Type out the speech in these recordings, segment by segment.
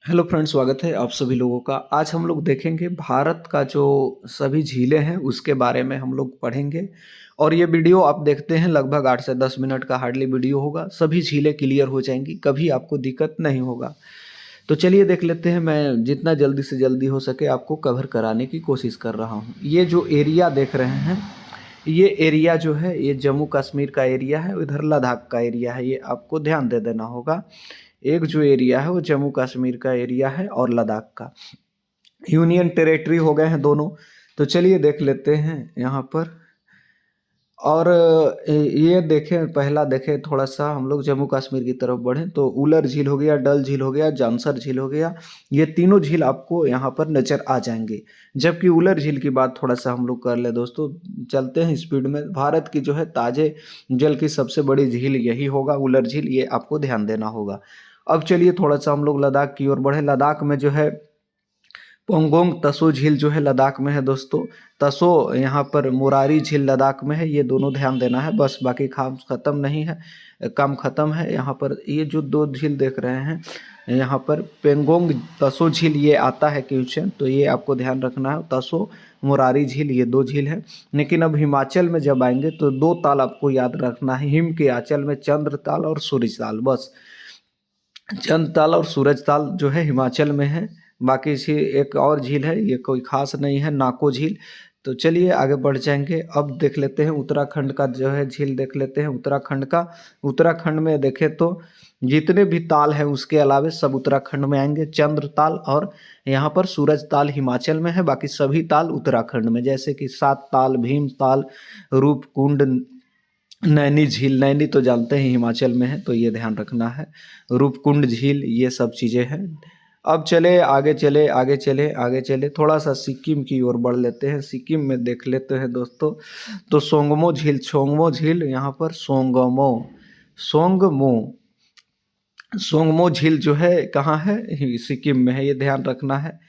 Hello friends, स्वागत है आप सभी लोगों का। आज हम लोग देखेंगे भारत का जो सभी झीलें हैं उसके बारे में हम लोग पढ़ेंगे। और ये वीडियो आप देखते हैं लगभग 8 से 10 मिनट का हार्डली वीडियो होगा। सभी झीलें क्लियर हो जाएंगी, कभी आपको दिक्कत नहीं होगा। तो चलिए देख लेते हैं। मैं जितना जल्दी से जल्दी हो सके आपको कवर कराने की कोशिश कर रहा हूँ। ये जो एरिया देख रहे हैं, ये एरिया जो है ये जम्मू कश्मीर का एरिया है, इधर लद्दाख का एरिया है। ये आपको ध्यान दे देना होगा। एक जो एरिया है वो जम्मू कश्मीर का एरिया है और लद्दाख का। यूनियन टेरेटरी हो गए हैं दोनों। तो चलिए देख लेते हैं यहाँ पर। और ये देखें, पहला देखें थोड़ा सा हम लोग जम्मू कश्मीर की तरफ बढ़ें तो उलर झील हो गया, डल झील हो गया, जामसर झील हो गया। ये तीनों झील आपको यहाँ पर नज़र आ जाएंगे। जबकि उलर झील की बात थोड़ा सा हम लोग कर ले दोस्तों, चलते हैं स्पीड में। भारत की जो है ताजे जल की सबसे बड़ी झील यही होगा, उलर झील। ये आपको ध्यान देना होगा। अब चलिए थोड़ा सा हम लोग लद्दाख की ओर बढ़े। लद्दाख में जो है पोंगोंग तसो झील जो है लद्दाख में है दोस्तों। तसो यहाँ पर मोरारी झील लद्दाख में है। ये दोनों ध्यान देना है बस, बाकी काम ख़त्म नहीं है, काम ख़त्म है। यहाँ पर ये जो दो झील देख रहे हैं, यहाँ पर पेंगोंग तसो झील ये आता है क्वेश्चन, तो ये आपको ध्यान रखना है। तसो मोरारी झील ये दो झील है। लेकिन अब हिमाचल में जब आएंगे तो दो ताल आपको याद रखना है हिम के आंचल में, चंद्र ताल और सूरज ताल। बस चंद ताल और सूरज ताल जो है हिमाचल में है। बाकी इसी एक और झील है, ये कोई खास नहीं है, नाको झील। तो चलिए आगे बढ़ जाएंगे। अब देख लेते हैं उत्तराखंड का जो है झील देख लेते हैं उत्तराखंड का। उत्तराखंड में देखें तो जितने भी ताल है उसके अलावे सब उत्तराखंड में आएंगे। चंद्र ताल और यहाँ पर सूरज ताल हिमाचल में है, बाकी सभी ताल उत्तराखंड में, जैसे कि सात ताल, भीम ताल, रूपकुंड, नैनी झील। नैनी तो जानते हैं हिमाचल में है, तो ये ध्यान रखना है। रूपकुंड झील, ये सब चीज़ें हैं। अब चले आगे, चले आगे, चले आगे, चले थोड़ा सा सिक्किम की ओर बढ़ लेते हैं। सिक्किम में देख लेते हैं दोस्तों, तो सोंगमो झील, सोंगमो झील यहाँ पर सोंगमो, सोंगमो, सोंगमो झील जो है कहाँ है, सिक्किम में है, ये ध्यान रखना है।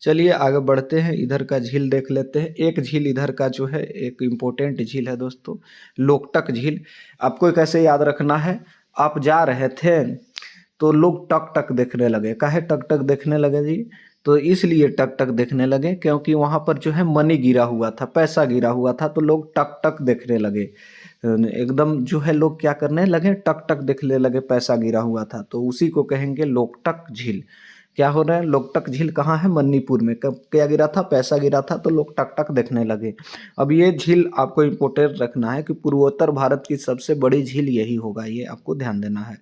चलिए आगे बढ़ते हैं, इधर का झील देख लेते हैं। एक झील इधर का जो है एक इम्पोर्टेंट झील है दोस्तों, लोकटक झील। आपको कैसे याद रखना है, आप जा रहे थे तो लोग टक टक देखने लगे। काहे टक टक देखने लगे जी? तो इसलिए टक टक देखने लगे क्योंकि वहाँ पर जो है मनी गिरा हुआ था, पैसा गिरा हुआ था, तो लोग टक टक देखने लगे। एकदम जो है लोग क्या करने लगे, टक टक देखने लगे, पैसा गिरा हुआ था, तो उसी को कहेंगे लोकटक झील। क्या हो रहा है, लोकटक झील कहाँ है, मणिपुर में। कब क्या गिरा था, पैसा गिरा था, तो लोग टक टक देखने लगे। अब ये झील आपको इम्पोर्टेंट रखना है कि पूर्वोत्तर भारत की सबसे बड़ी झील यही होगा, ये आपको ध्यान देना है।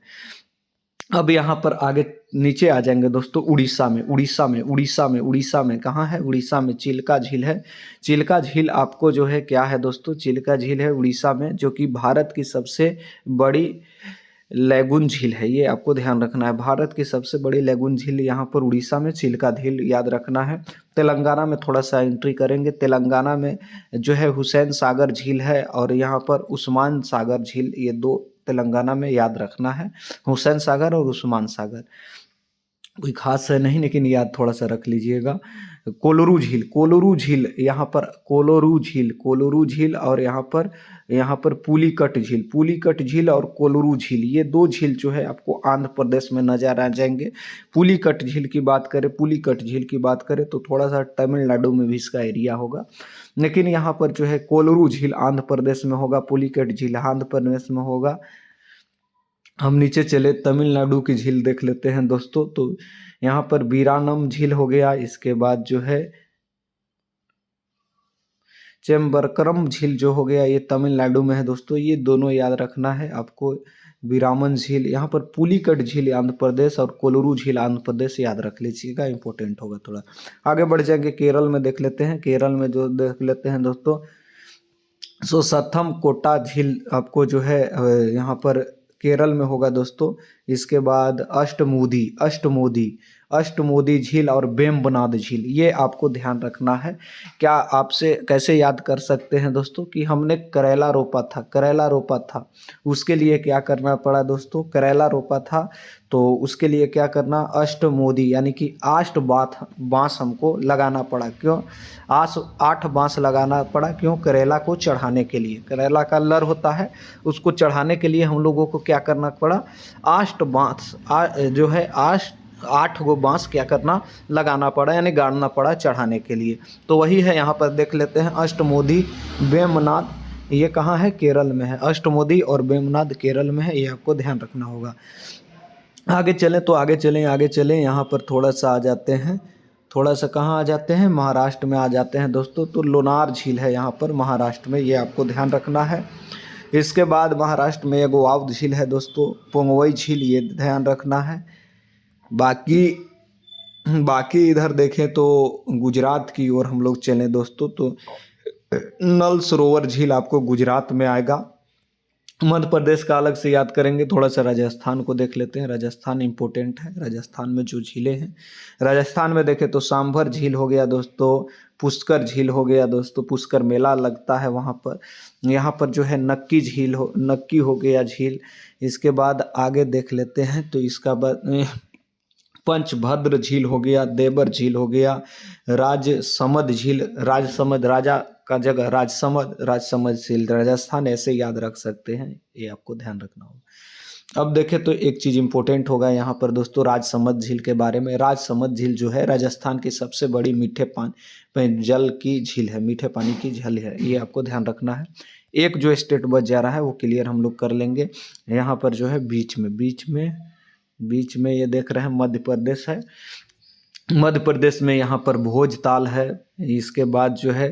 अब यहाँ पर आगे नीचे आ जाएंगे दोस्तों, उड़ीसा में। उड़ीसा में कहाँ है, उड़ीसा में चिल्का झील है। चिल्का झील आपको जो है क्या है दोस्तों, चिल्का झील है उड़ीसा में, जो कि भारत की सबसे बड़ी लैगून झील है। ये आपको ध्यान रखना है, भारत की सबसे बड़ी लैगून झील यहाँ पर उड़ीसा में चिल्का झील याद रखना है। तेलंगाना में थोड़ा सा एंट्री करेंगे। तेलंगाना में जो है हुसैन सागर झील है और यहाँ पर उस्मान सागर झील, ये दो तेलंगाना में याद रखना है, हुसैन सागर और उस्मान सागर। कोई खास है नहीं, लेकिन याद थोड़ा सा रख लीजिएगा। कोलोरू झील, कोलोरू झील यहाँ पर, कोलोरू झील, कोलोरू झील, और यहाँ पर पुलिकट झील, पुलिकट झील और कोलोरू झील, ये दो झील जो है आपको आंध्र प्रदेश में नजर आ जाएंगे। पुलिकट झील की बात करें, पुलिकट झील की बात करें तो थोड़ा सा तमिलनाडु में भी इसका एरिया होगा, लेकिन यहाँ पर जो है कोलोरू झील आंध्र प्रदेश में होगा, पुलिकट झील आंध्र प्रदेश में होगा। हम नीचे चले, तमिलनाडु की झील देख लेते हैं दोस्तों। तो यहाँ पर वीरानम झील हो गया, इसके बाद जो है चेम्बरकरम झील जो हो गया, ये तमिलनाडु में है दोस्तों। ये दोनों याद रखना है आपको। वीरामन झील यहाँ पर, पुलिकट झील आंध्र प्रदेश और कोलोरू झील आंध्र प्रदेश, याद रख लीजिएगा, इंपॉर्टेंट होगा थोड़ा। आगे बढ़ जाएंगे, केरल में देख लेते हैं। केरल में जो देख लेते हैं दोस्तों, सो सथम कोटा झील आपको जो है यहाँ पर केरल में होगा दोस्तों। इसके बाद अष्टमोदी, अष्टमोदी, अष्टमोदी झील और वेम्बनाड झील, ये आपको ध्यान रखना है। क्या आपसे कैसे याद कर सकते हैं दोस्तों कि हमने करेला रोपा था, करेला रोपा था, उसके लिए क्या करना पड़ा दोस्तों, करेला रोपा था तो उसके लिए क्या करना, अष्टमोदी यानी कि 8 बाँस हमको लगाना पड़ा। क्यों 8 बाँस लगाना पड़ा, क्यों, करेला को चढ़ाने के लिए। करेला का लर होता है, उसको चढ़ाने के लिए हम लोगों को क्या करना पड़ा, 8 बाँस जो है 8 गो बाँस क्या करना लगाना पड़ा, यानी गाड़ना पड़ा चढ़ाने के लिए। तो वही है, यहाँ पर देख लेते हैं अष्टमोदी वेमनाथ, ये कहाँ है? केरल में है। अष्टमोदी और वेमनाथ केरल में है, ये आपको ध्यान रखना होगा। आगे चलें तो आगे चलें यहाँ पर थोड़ा सा आ जाते हैं, थोड़ा सा कहाँ आ जाते हैं? महाराष्ट्र में आ जाते हैं दोस्तों। तो लोनार झील है यहाँ पर महाराष्ट्र में, ये आपको ध्यान रखना है। इसके बाद महाराष्ट्र में एक वाव झील है दोस्तों, पोंगवई झील, ये ध्यान रखना है। बाकी बाकी इधर देखें तो गुजरात की ओर हम लोग चलें दोस्तों, तो नल सरोवर झील आपको गुजरात में आएगा। मध्य प्रदेश का अलग से याद करेंगे, थोड़ा सा राजस्थान को देख लेते हैं। राजस्थान इम्पोर्टेंट है, राजस्थान में जो झीलें हैं, राजस्थान में देखें तो सांभर झील हो गया दोस्तों, पुष्कर झील हो गया दोस्तों, पुष्कर मेला लगता है वहाँ पर। यहाँ पर जो है नक्की हो गया झील। इसके बाद आगे देख लेते हैं तो इसका बाद पंचभद्र झील हो गया, देवर झील हो गया, राजसमंद झील, राजसमंद राजा का जगह, राजसमंद झील राजस्थान, ऐसे याद रख सकते हैं, ये आपको ध्यान रखना होगा। अब देखें तो एक चीज़ इंपॉर्टेंट होगा यहाँ पर दोस्तों, राजसमंद झील के बारे में। राजसमंद झील जो है राजस्थान की सबसे बड़ी मीठे पानी जल की झील है, मीठे पानी की झील है, ये आपको ध्यान रखना है। एक जो स्टेट बच जा रहा है वो क्लियर हम लोग कर लेंगे। यहाँ पर जो है बीच में ये देख रहे हैं मध्य प्रदेश है। मध्य प्रदेश में यहाँ पर भोजताल है। इसके बाद जो है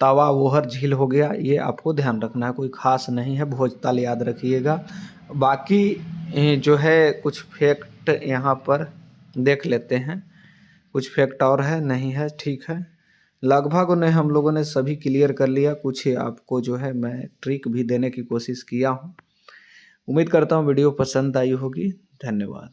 तावा वोहर झील हो गया, ये आपको ध्यान रखना है, कोई खास नहीं है, भोजताल याद रखिएगा। बाकी जो है कुछ फैक्ट यहाँ पर देख लेते हैं, कुछ फैक्ट और है, नहीं है, ठीक है। लगभग उन्हें हम लोगों ने सभी क्लियर कर लिया। कुछ आपको जो है मैं ट्रिक भी देने की कोशिश किया हूँ। उम्मीद करता हूँ वीडियो पसंद आई होगी। धन्यवाद।